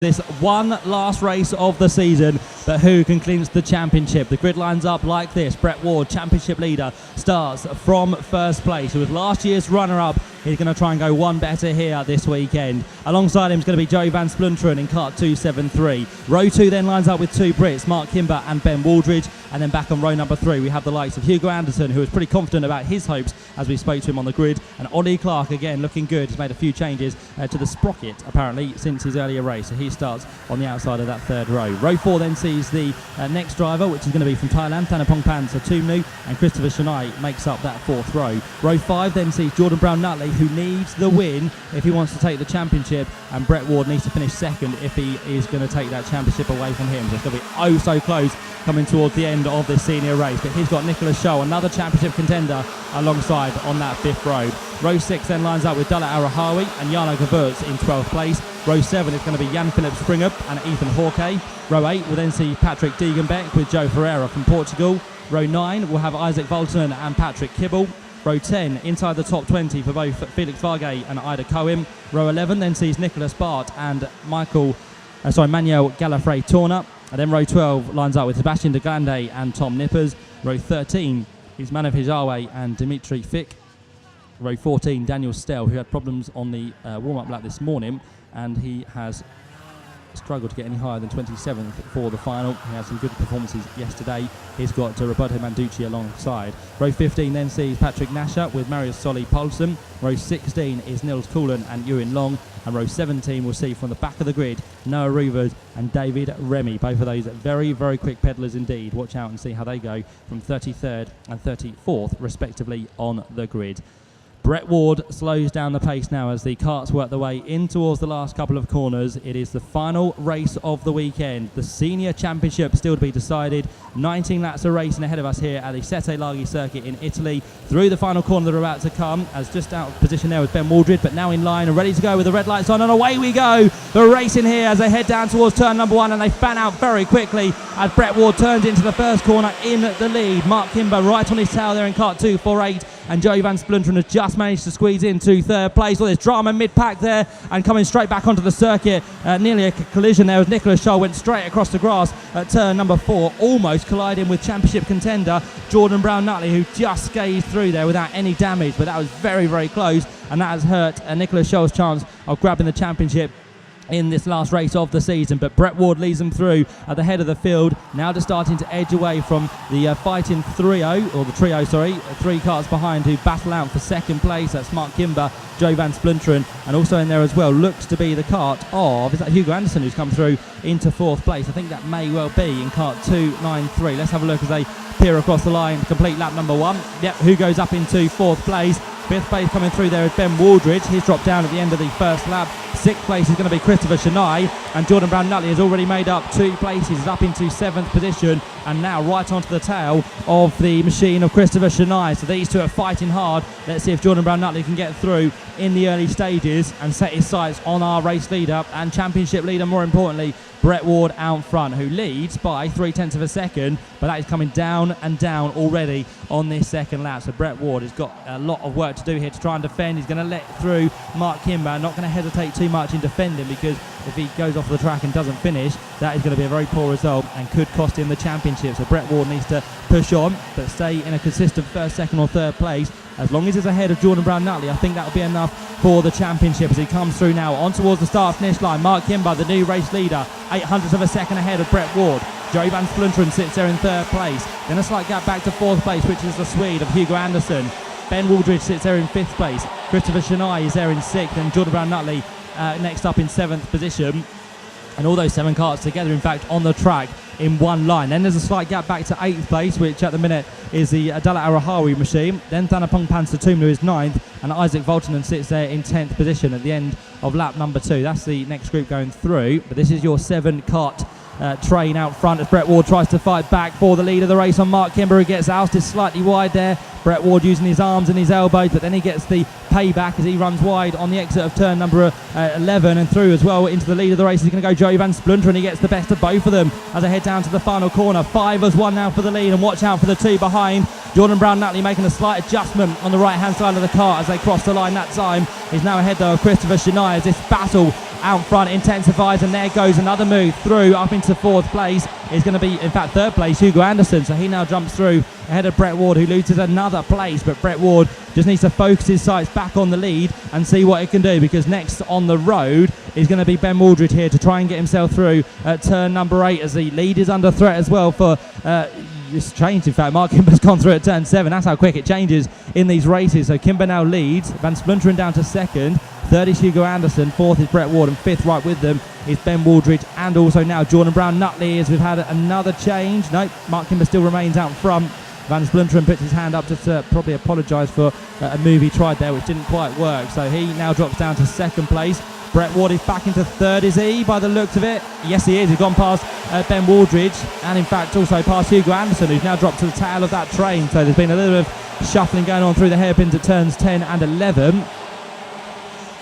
This one last race of the season, but who can clinch the championship? The grid lines up like this. Brett Ward, championship leader, starts from first place. He was last year's runner-up. He's going to try and go one better here this weekend. Alongside him is going to be Joey Van Splunteren in kart 273. Row 2 then lines up with two Brits, Mark Kimber and Ben Waldridge. And then back on row number 3, we have the likes of Hugo Anderson, who was pretty confident about his hopes as we spoke to him on the grid. And Ollie Clark, again, looking good. He's made a few changes to the sprocket, apparently, since his earlier race. So he starts on the outside of that third row. Row 4 then sees the next driver, which is going to be from Thailand, Thanapong Pansatumnu, and Christopher Shanai makes up that fourth row. Row 5 then sees Jordan Brown-Nutley, who needs the win if he wants to take the championship, and Brett Ward needs to finish second if he is going to take that championship away from him. So it's going to be oh so close coming towards the end of this senior race. But he's got Nicholas Scholl, another championship contender, alongside on that fifth row. Row 6 then lines up with Dalla Arahawi and Jarno Gewurz in 12th place. Row 7 is going to be Jan Philip Springer and Ethan Hawke. Row 8 will then see Patrick Degenbeck with Joe Ferreira from Portugal. Row 9 will have Isaac Volton and Patrick Kibble. Row 10 inside the top 20 for both Felix Vargay and Ida Cohen. Row 11 then sees Nicholas Bart and Manuel Gallifrey Torner. And then row 12 lines up with Sebastian de Glande and Tom Nippers. Row 13 is Manav Hijawe and Dimitri Fick. Row 14, Daniel Stell, who had problems on the warm-up lap this morning, and he has struggled to get any higher than 27th for the final. He had some good performances yesterday. He's got Roberto Manducci alongside. Row 15 then sees Patrick Nasher with Marius Solly Poulsen. Row 16 is Nils Coolen and Ewan Long. And row 17 will see from the back of the grid Noah Rivers and David Remy. Both of those very, very quick pedallers indeed. Watch out and see how they go from 33rd and 34th respectively on the grid. Brett Ward slows down the pace now as the karts work their way in towards the last couple of corners. It is the final race of the weekend. The senior championship still to be decided. 19 laps of racing ahead of us here at the Sette Laghi circuit in Italy. Through the final corner that are about to come, as just out of position there with Ben Waldridge, but now in line and ready to go with the red lights on, and away we go. The racing here as they head down towards turn number 1, and they fan out very quickly as Brett Ward turns into the first corner in the lead. Mark Kimber right on his tail there in kart 248, and Joey Van Splunteren has just managed to squeeze into third place. All this drama mid-pack there, and coming straight back onto the circuit. Nearly a collision there as Nicholas Scholl went straight across the grass at turn number 4, almost colliding with championship contender Jordan Brown-Nutley, who just scathed through there without any damage, but that was very, very close, and that has hurt Nicholas Scholl's chance of grabbing the championship in this last race of the season. But Brett Ward leads them through at the head of the field, now just starting to edge away from the fighting trio, 3 cars behind, who battle out for second place. That's Mark Kimber, Joe Van Splunteren, and also in there as well looks to be the kart of, is that Hugo Anderson, who's come through into 4th place? I think that may well be in kart 293. Let's have a look as they peer across the line, complete lap number 1. Yep, who goes up into 4th place? 5th place coming through there is Ben Waldridge. He's dropped down at the end of the first lap. 6th place is going to be Christopher Shanai, and Jordan Brown-Nutley has already made up 2 places. He's up into 7th position, and now right onto the tail of the machine of Christopher Shanai. So these two are fighting hard. Let's see if Jordan Brown-Nutley can get through in the early stages and set his sights on our race leader and championship leader, more importantly, Brett Ward out front, who leads by 0.3 of a second, but that is coming down and down already on this second lap. So Brett Ward has got a lot of work to do here to try and defend. He's going to let through Mark Kimber, not going to hesitate too much in defending, because if he goes off the track and doesn't finish, that is going to be a very poor result and could cost him the championship. So Brett Ward needs to push on, but stay in a consistent 1st, 2nd or 3rd place. As long as it's ahead of Jordan Brown-Nutley, I think that will be enough for the championship as he comes through now on towards the start-finish line. Mark Kimber, the new race leader, 0.08 of a second ahead of Brett Ward. Joey Van Splunteren sits there in 3rd place. Then a slight gap back to 4th place, which is the Swede of Hugo Anderson. Ben Waldridge sits there in 5th place. Christopher Shanai is there in 6th, and Jordan Brown-Nutley next up in 7th position. And all those 7 karts together, in fact, on the track in one line. Then there's a slight gap back to 8th place, which at the minute is the Dalla Arahawi machine. Then Thanapong Pansatumnu is 9th, and Isaac Voltonen sits there in 10th position at the end of lap number 2. That's the next group going through. But this is your 7 kart train out front as Brett Ward tries to fight back for the lead of the race on Mark Kimber, who gets ousted slightly wide there. Brett Ward using his arms and his elbows, but then he gets the payback as he runs wide on the exit of turn number 11 and through as well into the lead of the race. He's going to go Joey Van Splunteren, and he gets the best of both of them as they head down to the final corner. 5 as 1 now for the lead, and watch out for the 2 behind. Jordan Brown-Nutley making a slight adjustment on the right hand side of the car as they cross the line that time. He's now ahead though of Christopher Shanai as this battle out front, intensifies, and there goes another move through up into 4th place. Is going to be, in fact, 3rd place, Hugo Anderson. So he now jumps through ahead of Brett Ward, who loses another place. But Brett Ward just needs to focus his sights back on the lead and see what he can do, because next on the road is going to be Ben Waldridge here to try and get himself through at turn number 8, as the lead is under threat as well for... it's changed, in fact. Mark Kimber's gone through at turn 7. That's how quick it changes in these races. So Kimber now leads. Van Splinteren down to 2nd. 3rd is Hugo Anderson. 4th is Brett Ward. And 5th right with them is Ben Waldridge. And also now Jordan Brown-Nutley, as we've had another change. Nope, Mark Kimber still remains out front. Van Splinteren puts his hand up just to probably apologise for a move he tried there, which didn't quite work. So he now drops down to 2nd place. Brett Ward is back into 3rd, is he, by the looks of it? Yes, he is. He's gone past Ben Waldridge, and in fact also past Hugo Anderson, who's now dropped to the tail of that train. So there's been a little bit of shuffling going on through the hairpins at turns 10 and 11.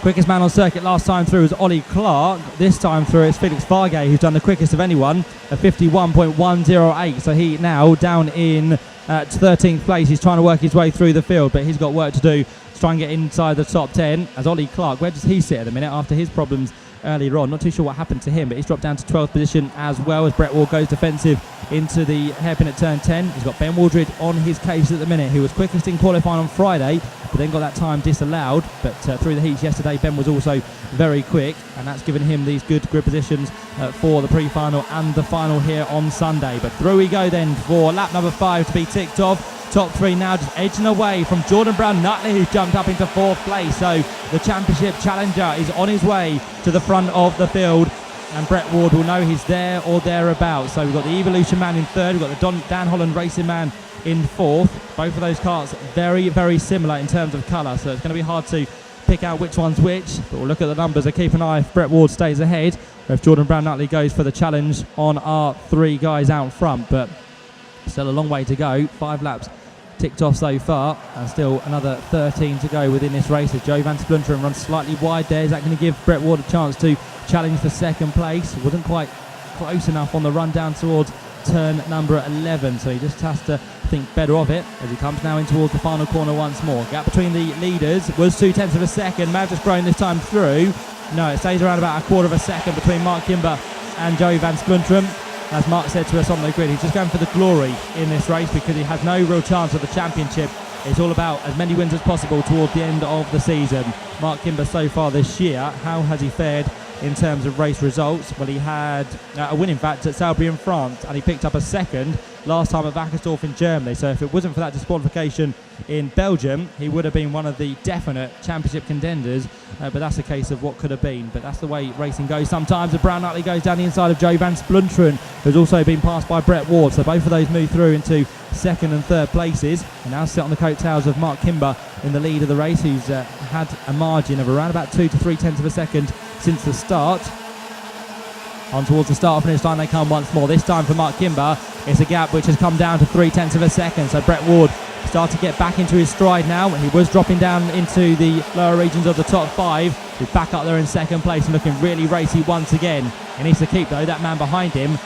Quickest man on circuit last time through was Ollie Clark. This time through it's Felix Fargay, who's done the quickest of anyone at 51.108. So he now down in 13th place. He's trying to work his way through the field, but he's got work to do to try and get inside the top 10. As Ollie Clark, where does he sit at the minute after his problems earlier on? Not too sure what happened to him, but he's dropped down to 12th position as well, as Brett Ward goes defensive into the hairpin at turn 10. He's got Ben Waldridge on his case at the minute, who was quickest in qualifying on Friday, but then got that time disallowed. But through the heats yesterday, Ben was also very quick, and that's given him these good grid positions for the pre-final and the final here on Sunday. But through we go then for lap number 5 to be ticked off. Top 3 now just edging away from Jordan Brown-Nutley, who's jumped up into 4th place. So the championship challenger is on his way to the front of the field, and Brett Ward will know he's there or thereabouts. So we've got the Evolution man in 3rd, we've got the Dan Holland Racing man in 4th. Both of those carts very, very similar in terms of colour, so it's going to be hard to pick out which one's which, but we'll look at the numbers and keep an eye if Brett Ward stays ahead, or if Jordan Brown-Nutley goes for the challenge on our 3 guys out front. But still a long way to go. 5 laps ticked off so far, and still another 13 to go within this race. As Joe Van Splinteren runs slightly wide there. Is that going to give Brett Ward a chance to challenge for 2nd place? Wasn't quite close enough on the run down towards turn number 11, so he just has to think better of it as he comes now in towards the final corner once more. Gap between the leaders was 0.2 of a second. May have just grown this time through. No, it stays around about 1/4 of a second between Mark Kimber and Joe Van Splinteren. As Mark said to us on the grid, he's just going for the glory in this race because he has no real chance of the championship. It's all about as many wins as possible towards the end of the season. Mark Kimber so far this year, how has he fared in terms of race results? Well, he had a win, in fact, at Salbris in France, and he picked up a 2nd last time at Wackersdorf in Germany. So if it wasn't for that disqualification in Belgium, he would have been one of the definite championship contenders. But that's a case of what could have been. But that's the way racing goes sometimes. And Brown-Nutley goes down the inside of Joe Van Splinteren, who's also been passed by Brett Ward. So both of those move through into 2nd and 3rd places, and now sit on the coattails of Mark Kimber in the lead of the race, who's had a margin of around about 2 to 3/10 of a second since the start. On towards the start finish line they come once more. This time for Mark Kimber, it's a gap which has come down to 0.3 of a second. So Brett Ward starting to get back into his stride now. He was dropping down into the lower regions of the top 5. He's back up there in 2nd place and looking really racy once again. He needs to keep, though, that man behind him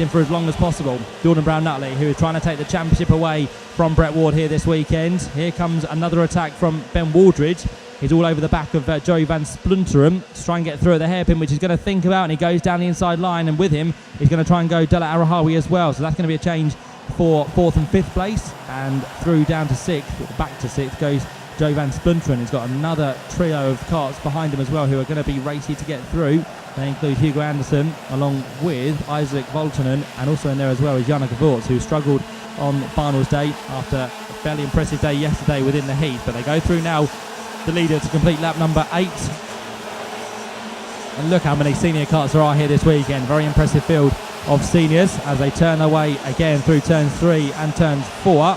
for as long as possible. Jordan Brown-Nutley, who is trying to take the championship away from Brett Ward here this weekend. Here comes another attack from Ben Waldridge. He's all over the back of Joey Van Splinteren to try and get through at the hairpin, which he's going to think about, and he goes down the inside line, and with him he's going to try and go Della Arahawi as well. So that's going to be a change for 4th and 5th place, and through down to 6th, back to 6th goes Joe Van Splinteren. He's got another trio of carts behind him as well who are going to be racy to get through. They include Hugo Anderson along with Isaac Voltonen, and also in there as well is Jana Gevorts, who struggled on finals day after a fairly impressive day yesterday within the heat. But they go through now the leader to complete lap number 8. And look how many senior carts there are here this weekend. Very impressive field of seniors as they turn their way again through turns 3 and turns 4.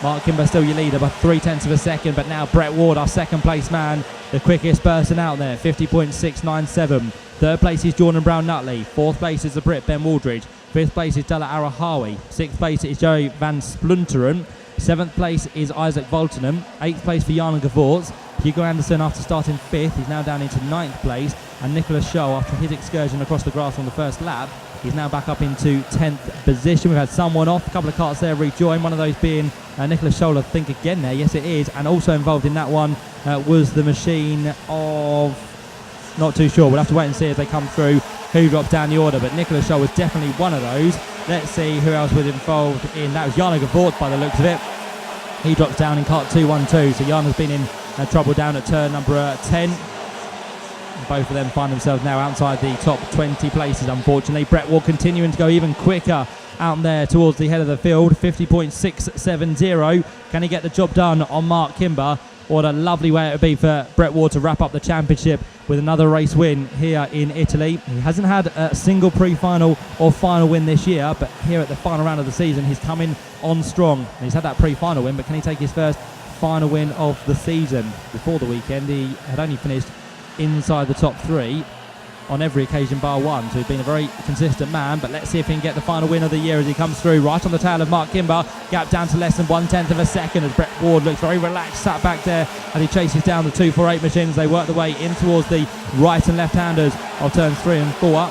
Mark Kimber still your leader by 0.3 of a second, but now Brett Ward, our 2nd place man, the quickest person out there, 50.697. 3rd place is Jordan Brown-Nutley. 4th place is the Brit Ben Waldridge. 5th place is Della Arahawi. 6th place is Joey Van Splinteren. 7th place is Isaac Voltonen. 8th place for Jana Gevorts. Hugo Anderson, after starting 5th, he's now down into 9th place. And Nicholas Scholl, after his excursion across the grass on the first lap, he's now back up into 10th position. We've had someone off, a couple of carts there rejoin, one of those being Nicholas Scholl, I think, again there. Yes, it is. And also involved in that one was the machine of Not too sure. We'll have to wait and see as they come through who drops down the order, but Nicholas Shaw was definitely one of those. Let's see who else was involved in that. It was Jana Gavort by the looks of it. He drops down in cart 2-1-2, so Jana's been in trouble down at turn number 10. Both of them find themselves now outside the top 20 places, unfortunately. Brett Ward continuing to go even quicker out there towards the head of the field, 50.670. Can he get the job done on Mark Kimber? What a lovely way it would be for Brett Ward to wrap up the championship with another race win here in Italy. He hasn't had a single pre-final or final win this year, but here at the final round of the season, he's coming on strong. And he's had that pre-final win, but can he take his first final win of the season? Before the weekend, he had only finished inside the top 3 on every occasion bar one, so he's been a very consistent man. But let's see if he can get the final win of the year as he comes through right on the tail of Mark Kimber. Gap down to less than 1/10 of a second as Brett Ward looks very relaxed, sat back there as he chases down the 248 machines. They work their way in towards the right and left-handers of turns 3 and 4.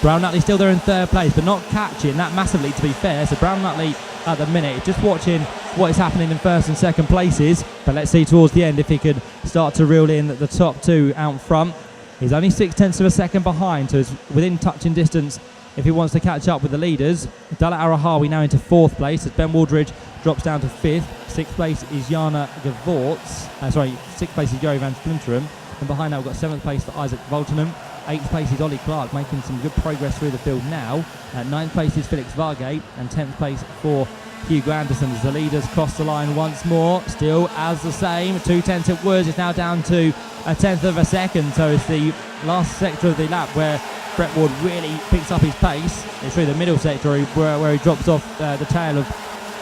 Brown Nutley still there in third place, but not catching that massively, to be fair. So Brown Nutley at the minute just watching what is happening in first and second places, but let's see towards the end if he could start to reel in the top 2 out front. He's only 0.6 of a second behind, so he's within touching distance if he wants to catch up with the leaders. Dalla Arahawi now into 4th place as Ben Waldridge drops down to 5th. 6th place is Jana Gavorts. 6th place is Joey Van Splinteren. And behind that we've got 7th place for Isaac Voltenham. 8th place is Ollie Clark, making some good progress through the field now. 9th place is Felix Vargate, and 10th place for Hugo Anderson as the leaders cross the line once more. Still as the same, 2/10 it was. It's now down to 1/10 of a second, so it's the last sector of the lap where Brett Ward really picks up his pace. It's through the middle sector where he drops off the tail of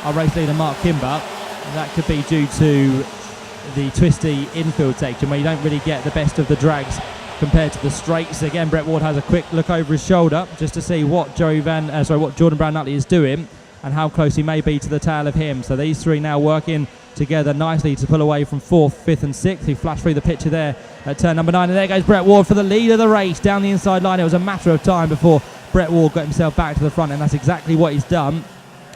our race leader Mark Kimber. And that could be due to the twisty infield section where you don't really get the best of the drags compared to the straights. Again, Brett Ward has a quick look over his shoulder just to see what what Jordan Brown Nutley is doing and how close he may be to the tail of him. So these three now working together nicely to pull away from 4th, 5th and 6th. He flashed through the picture there at turn number 9, and there goes Brett Ward for the lead of the race down the inside line. It was a matter of time before Brett Ward got himself back to the front, and that's exactly what he's done.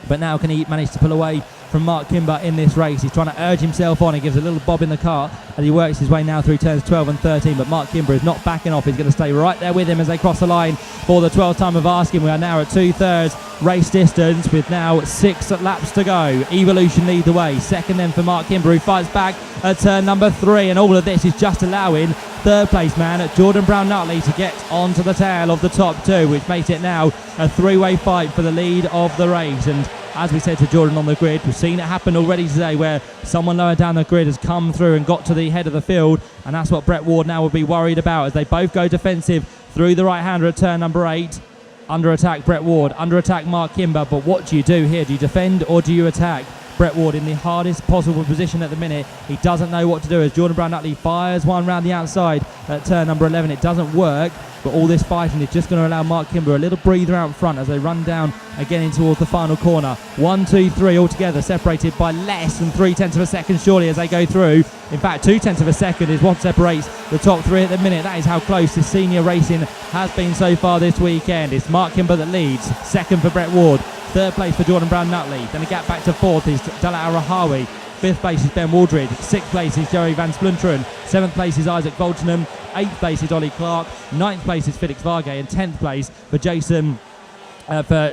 But now can he manage to pull away from Mark Kimber in this race? He's trying to urge himself on. He gives a little bob in the cart as he works his way now through turns 12 and 13, but Mark Kimber is not backing off. He's going to stay right there with him as they cross the line for the 12th time of asking. We are now at 2/3 race distance with now 6 laps to go. Evolution lead the way. Second then for Mark Kimber, who fights back at turn number 3, and all of this is just allowing third place man Jordan Brown Nutley to get onto the tail of the top 2, which makes it now a 3-way fight for the lead of the race. And as we said to Jordan on the grid, we've seen it happen already today where someone lower down the grid has come through and got to the head of the field, and that's what Brett Ward now will be worried about as they both go defensive through the right-hander at turn number 8. Under attack Brett Ward, under attack Mark Kimber, but what do you do here? Do you defend or do you attack? Brett Ward in the hardest possible position at the minute. He doesn't know what to do as Jordan Brown Nutley fires one round the outside at turn number 11. It doesn't work, but all this fighting is just going to allow Mark Kimber a little breather out front as they run down again in towards the final corner. 1, 2, 3 all together, separated by less than 0.3 of a second surely as they go through. In fact, 0.2 of a second is what separates the top 3 at the minute. That is how close this senior racing has been so far this weekend. It's Mark Kimber that leads, second for Brett Ward. Third place for Jordan Brown Nutley. Then a gap back to 4th is Dalla Arahawi. 5th place is Ben Waldridge. 6th place is Joey Van Splinteren. 7th place is Isaac Voltenham. 8th place is Ollie Clark. 9th place is Felix Vargay. And 10th place for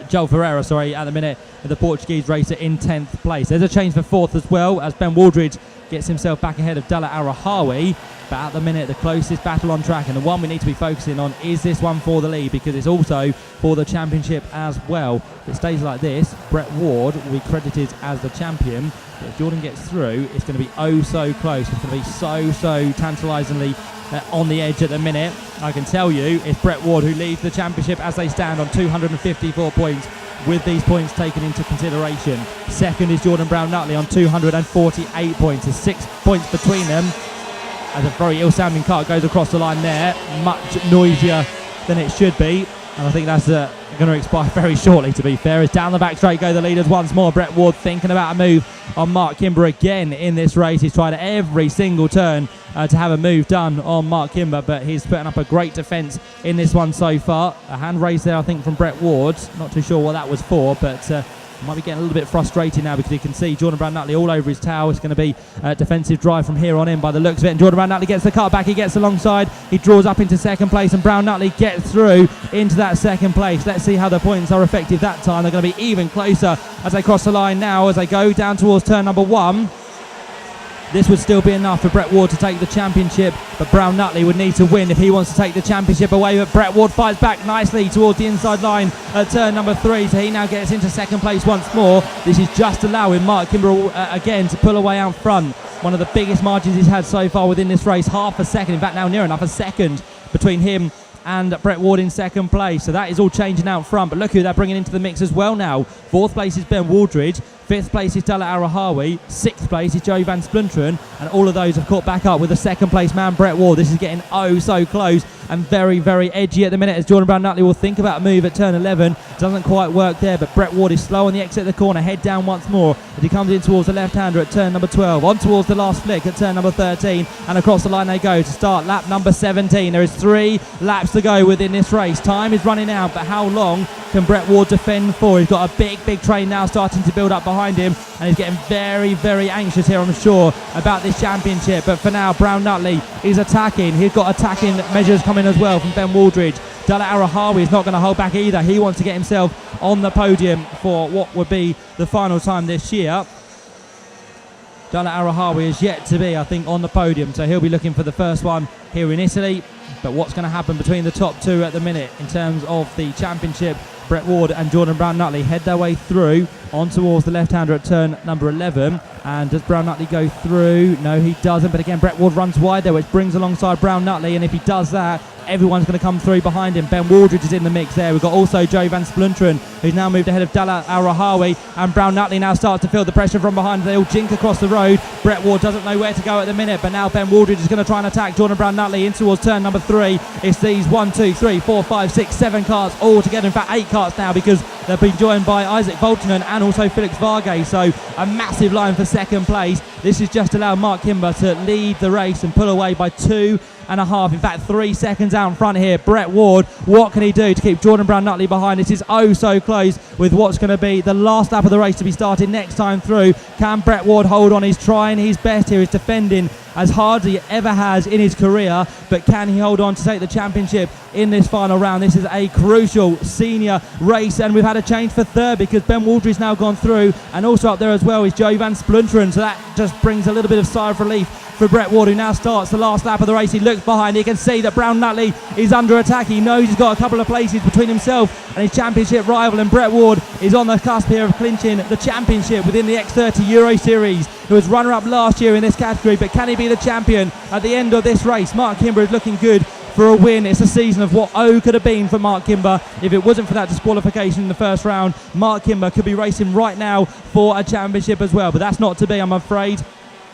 Joel Ferreira, at the minute, the Portuguese racer in 10th place. There's a change for 4th as well as Ben Waldridge gets himself back ahead of Dalla Arahawi. But at the minute, the closest battle on track, and the one we need to be focusing on, is this one for the lead, because it's also for the championship as well. If it stays like this, Brett Ward will be credited as the champion. But if Jordan gets through, it's going to be oh so close. It's going to be so tantalisingly on the edge at the minute. I can tell you, it's Brett Ward who leads the championship as they stand on 254 points. With these points taken into consideration. Second is Jordan Brown Nutley on 248 points. There's 6 points between them. As a very ill-sounding cart goes across the line there, much noisier than it should be, and I think that's going to expire very shortly, to be fair. As down the back straight go the leaders once more. Brett Ward thinking about a move on Mark Kimber again in this race. He's tried every single turn to have a move done on Mark Kimber, but he's putting up a great defence in this one so far. A hand raise there, I think, from Brett Ward. Not too sure what that was for, but Might be getting a little bit frustrated now because you can see Jordan Brown Nutley all over his tail. It's going to be a defensive drive from here on in by the looks of it. And Jordan Brown Nutley gets the cut back. He gets alongside. He draws up into second place. And Brown Nutley gets through into that second place. Let's see how the points are effective that time. They're going to be even closer as they cross the line now, as they go down towards turn number 1. This would still be enough for Brett Ward to take the championship, but Brown Nutley would need to win if he wants to take the championship away. But Brett Ward fights back nicely towards the inside line at turn number 3, so he now gets into second place once more. This is just allowing Mark Kimber again to pull away out front. One of the biggest margins he's had so far within this race, half a second, in fact now near enough a second between him and Brett Ward in second place. So that is all changing out front, but look who they're bringing into the mix as well now. 4th place is Ben Waldridge, 5th place is Dalla Arahawi, 6th place is Joey Van Splinteren, and all of those have caught back up with the second place man Brett Ward. This is getting oh so close and very, very edgy at the minute, as Jordan Brown Nutley will think about a move at turn 11. Doesn't quite work there, but Brett Ward is slow on the exit of the corner. Head down once more as he comes in towards the left-hander at turn number 12. On towards the last flick at turn number 13, and across the line they go to start lap number 17. There is 3 laps to go within this race. Time is running out, but how long can Brett Ward defend for? He's got a big train now starting to build up behind him, and he's getting very, very anxious here, I'm sure, about this championship. But for now, Brown Nutley is attacking. He's got attacking measures coming as well from Ben Waldridge. Dalla Arahawi is not going to hold back either. He wants to get himself on the podium for what would be the final time this year. Dalla Arahawi is yet to be, I think, on the podium, so he'll be looking for the first one here in Italy. But what's going to happen between the top 2 at the minute in terms of the championship? Brett Ward and Jordan Brown Nutley head their way through on towards the left-hander at turn number 11. And does Brown Nutley go through? No, he doesn't. But again, Brett Ward runs wide there, which brings alongside Brown Nutley. And if he does that, everyone's going to come through behind him. Ben Waldridge is in the mix there. We've got also Joey Van Splinteren, who's now moved ahead of Dalla Arahawi. And Brown Nutley now starts to feel the pressure from behind. They all jink across the road. Brett Ward doesn't know where to go at the minute, but now Ben Waldridge is going to try and attack Jordan Brown Nutley in towards turn number 3. It's these 1, 2, 3, 4, 5, 6, 7 carts all together. In fact, 8 carts now, because they've been joined by Isaac Voltonen and also Felix Vargay. So a massive line for second place. This has just allowed Mark Kimber to lead the race and pull away by 2.5, in fact 3 seconds out in front here. Brett Ward, what can he do to keep Jordan Brown Nutley behind? This is oh so lose with what's going to be the last lap of the race to be started next time through. Can Brett Ward hold on? He's trying his best here. He's defending as hard as he ever has in his career, but can he hold on to take the championship in this final round? This is a crucial senior race, and we've had a change for third because Ben Waldridge's now gone through, and also up there as well is Joey Van Splinteren, so that just brings a little bit of sigh of relief for Brett Ward, who now starts the last lap of the race. He looks behind. He can see that Brown Nutley is under attack. He knows he's got a couple of places between himself and his championship rival, and Brett Ward is on the cusp here of clinching the championship within the X30 Euro Series. He was runner-up last year in this category, but can he be the champion at the end of this race? Mark Kimber is looking good for a win. It's a season of what could have been for Mark Kimber. If it wasn't for that disqualification in the first round, Mark Kimber could be racing right now for a championship as well, but that's not to be, I'm afraid.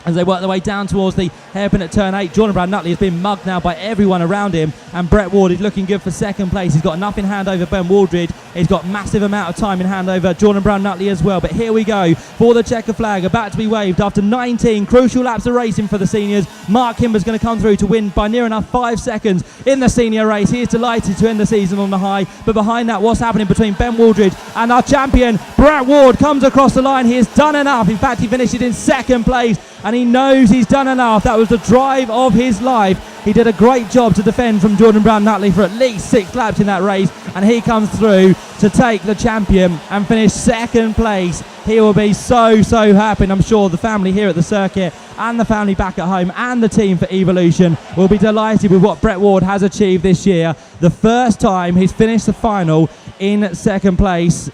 As they work their way down towards the hairpin at turn 8, Jordan Brown Nutley has been mugged now by everyone around him, and Brett Ward is looking good for second place. He's got enough in hand over Ben Waldridge. He's got massive amount of time in hand over Jordan Brown Nutley as well. But here we go for the checker flag about to be waved after 19 crucial laps of racing for the seniors. Mark Kimber's going to come through to win by near enough 5 seconds in the senior race. He is delighted to end the season on the high, but behind that, what's happening between Ben Waldridge and our champion Brett Ward comes across the line. He has done enough. In fact, he finishes in second place, and he knows he's done enough. That was the drive of his life. He did a great job to defend from Jordan Brown Nutley for at least 6 laps in that race, and he comes through to take the champion and finish second place. He will be so happy, and I'm sure the family here at the circuit and the family back at home and the team for Evolution will be delighted with what Brett Ward has achieved this year. The first time he's finished the final in second place.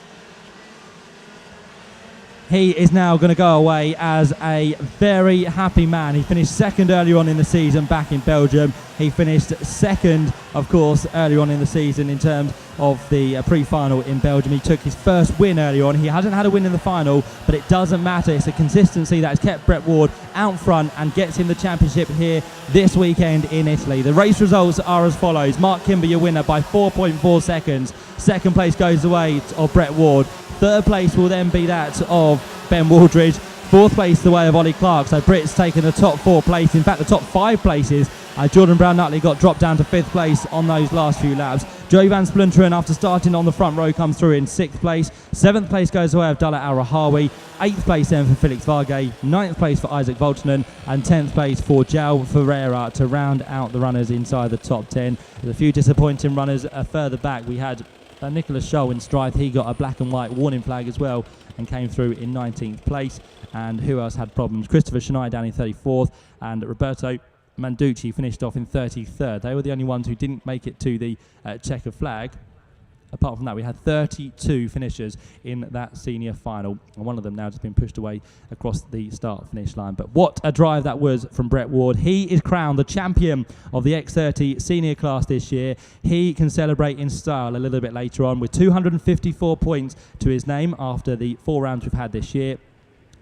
He is now going to go away as a very happy man. He finished second earlier on in the season back in Belgium. He finished second, of course, earlier on in the season in terms of the pre-final in Belgium. He took his first win earlier on. He hasn't had a win in the final, but it doesn't matter. It's a consistency that has kept Brett Ward out front and gets him the championship here this weekend in Italy. The race results are as follows. Mark Kimber, your winner by 4.4 seconds. Second place goes the way of Brett Ward. Third place will then be that of Ben Waldridge. Fourth place the way of Ollie Clark. So Britt's taken the top 4 places, in fact the top 5 places Jordan Brown-Nutley got dropped down to 5th place on those last few laps. Joey Van Splinteren, after starting on the front row, comes through in 6th place. 7th place goes away of Abdallah Al-Rahawi. 8th place then for Felix Vargay. 9th place for Isaac Voltonen. And 10th place for João Ferreira to round out the runners inside the top 10. There's a few disappointing runners further back. We had Nicholas Scholl in Strife. He got a black and white warning flag as well and came through in 19th place. And who else had problems? Christopher Shania down in 34th, and Roberto Manducci finished off in 33rd. They were the only ones who didn't make it to the checker flag. Apart from that, we had 32 finishers in that senior final, and one of them now just been pushed away across the start-finish line. But what a drive that was from Brett Ward. He is crowned the champion of the X30 senior class this year. He can celebrate in style a little bit later on with 254 points to his name after the 4 rounds we've had this year.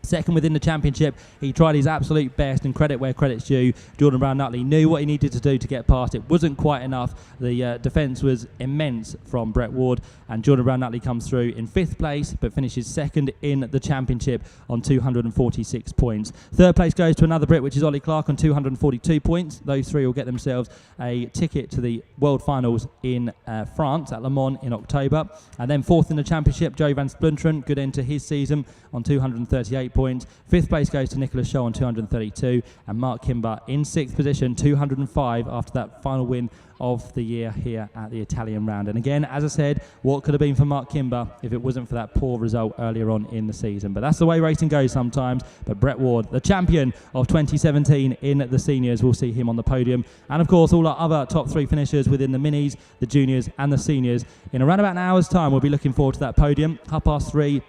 Second within the championship, he tried his absolute best, and credit where credit's due. Jordan Brown-Nutley knew what he needed to do to get past. It wasn't quite enough. The defence was immense from Brett Ward, and Jordan Brown-Nutley comes through in 5th place, but finishes 2nd in the championship on 246 points. 3rd place goes to another Brit, which is Ollie Clark on 242 points. Those 3 will get themselves a ticket to the World Finals in France at Le Mans in October. And then 4th in the championship, Joey Van Splinteren, good end to his season on 238 points. 5th place goes to Nicholas Scholl on 232, and Mark Kimber in 6th position, 205 after that final win of the year here at the Italian round. And again, as I said, what could have been for Mark Kimber if it wasn't for that poor result earlier on in the season. But that's the way racing goes sometimes. But Brett Ward, the champion of 2017 in the seniors, we'll see him on the podium. And of course, all our other top 3 finishers within the minis, the juniors and the seniors. In around about an hour's time, we'll be looking forward to that podium, 3:30.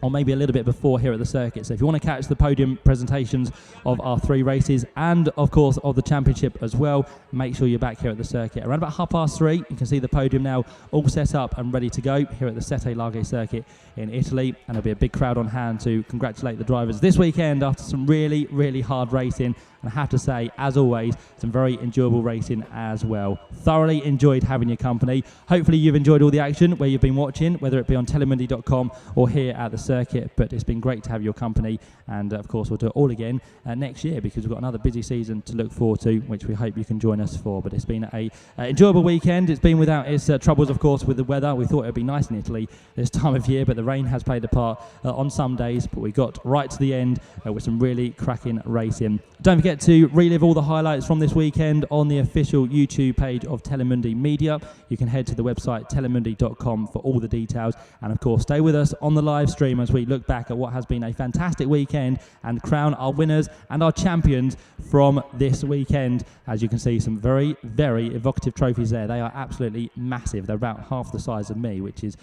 Or maybe a little bit before here at the circuit. So if you want to catch the podium presentations of our 3 races and of course of the championship as well, make sure you're back here at the circuit. Around about 3:30, you can see the podium now all set up and ready to go here at the Sette Laghe circuit in Italy, and there'll be a big crowd on hand to congratulate the drivers this weekend after some really, really hard racing. And I have to say, as always, some very enjoyable racing as well. Thoroughly enjoyed having your company. Hopefully you've enjoyed all the action where you've been watching, whether it be on telemundi.com or here at the circuit. But it's been great to have your company. And of course, we'll do it all again next year, because we've got another busy season to look forward to, which we hope you can join us for. But it's been a enjoyable weekend. It's been without its troubles, of course, with the weather. We thought it would be nice in Italy this time of year, but the rain has played a part on some days. But we got right to the end with some really cracking racing. Don't forget to relive all the highlights from this weekend on the official YouTube page of Telemundi Media. You can head to the website telemundi.com for all the details. And of course, stay with us on the live stream as we look back at what has been a fantastic weekend and crown our winners and our champions from this weekend. As you can see, some very, very evocative trophies there. They are absolutely massive. They're about half the size of me, which is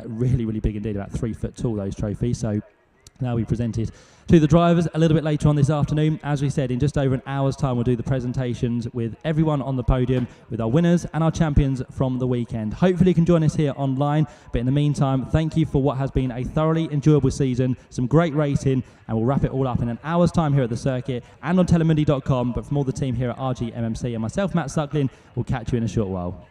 really, really big indeed, about 3 foot tall, those trophies. So now we presented to the drivers a little bit later on this afternoon. As we said, in just over an hour's time, we'll do the presentations with everyone on the podium, with our winners and our champions from the weekend. Hopefully you can join us here online, but in the meantime, thank you for what has been a thoroughly enjoyable season, some great racing, and we'll wrap it all up in an hour's time here at the circuit and on telemundi.com. But from all the team here at RGMMC and myself, Matt Suckling, we'll catch you in a short while.